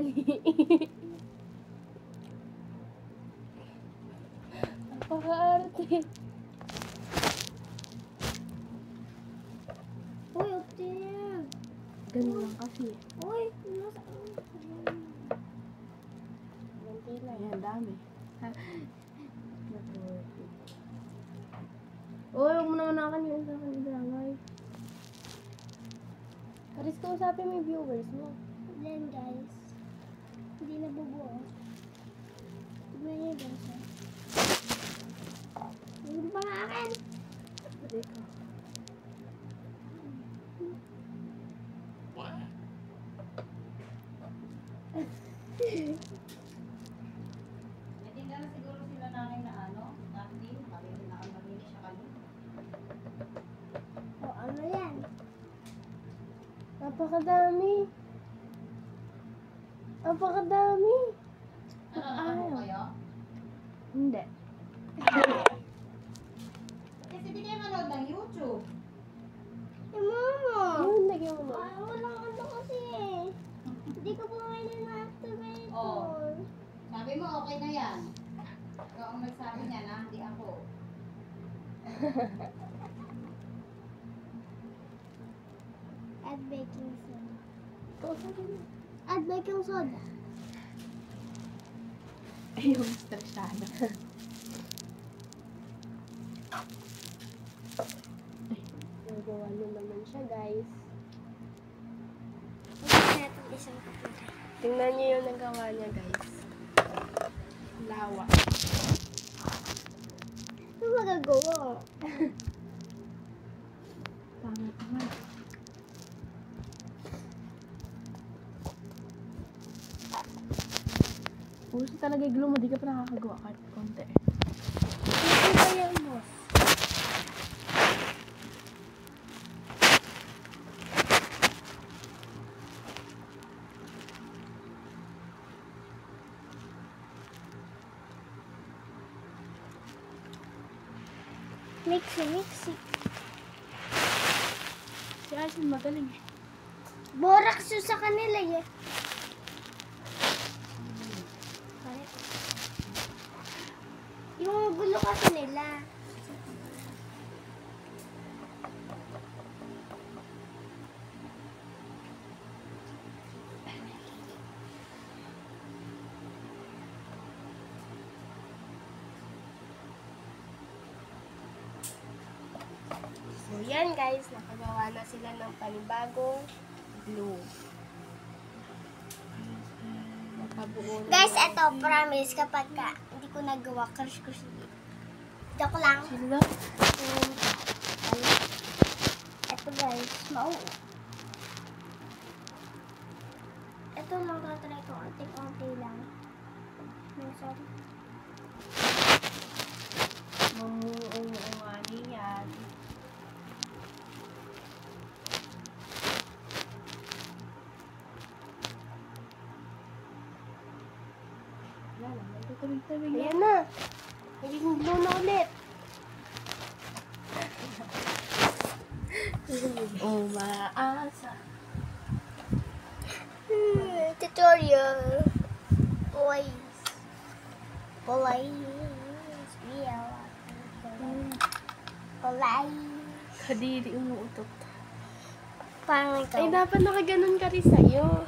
Ali. Napaka-arte. Uy, upstairs. Ganun lang kasi. Uy, nasa... Ganti lang. Yan, dami. Uy, huwag mo naman nakakanyan sa akin, Drangay. Karis ko usapin mo yung viewers mo. Then guys, hindi na bubuo. Tignan niyo guys. Hindi pa nga akin. Hindi ko. Natinda na siguro sila nanay na ano, active, malinis siya kami. O ano yan? Napakadami. Napakadami. Ano kayo? Hindi. Kasi di kayo manood ng YouTube. Eh, mama! Yun, lagyan mo na. Ay, walang ano kasi eh. Hindi ko bumili ng activator. Oo. Sabi mo, okay na yan. Ikaw ang nagsabi niya na, hindi ako. Add baking soda. Ikaw sabi mo. Add baking soda. Ayaw, stressada. Nagawa niyo naman siya, guys. Ito natin isang kapatid. Tingnan niyo yung nagawa niya, guys. Lawa. Ano magagawa? Pangat naman. Puso talaga yung glue mo, di ka pa nakakagawa kahit konti. Ito ba yan mo? Mixi. Si Ashley magaling eh. Borax yun sa kanila eh. Correct. Yung gulo kasi nila. So yan guys, nakagawa na sila ng panibagong glue. Nakabuo na Guys, ng- eto, promise, kapag ka hindi ko nagawa, crush. Joke lang. Sino? Eto guys, Eto lang, tatry ko, onting-onti lang. Sorry. Mamuong-uungani yan. Wala lang, nagtutuloy-tuloy yan. Ayan na. Naging glue na ulit. Umaasa. Tutorial. Boys. Kadiri umuutot. Parang ikaw. Ay, dapat nakaganon ka rin sa'yo.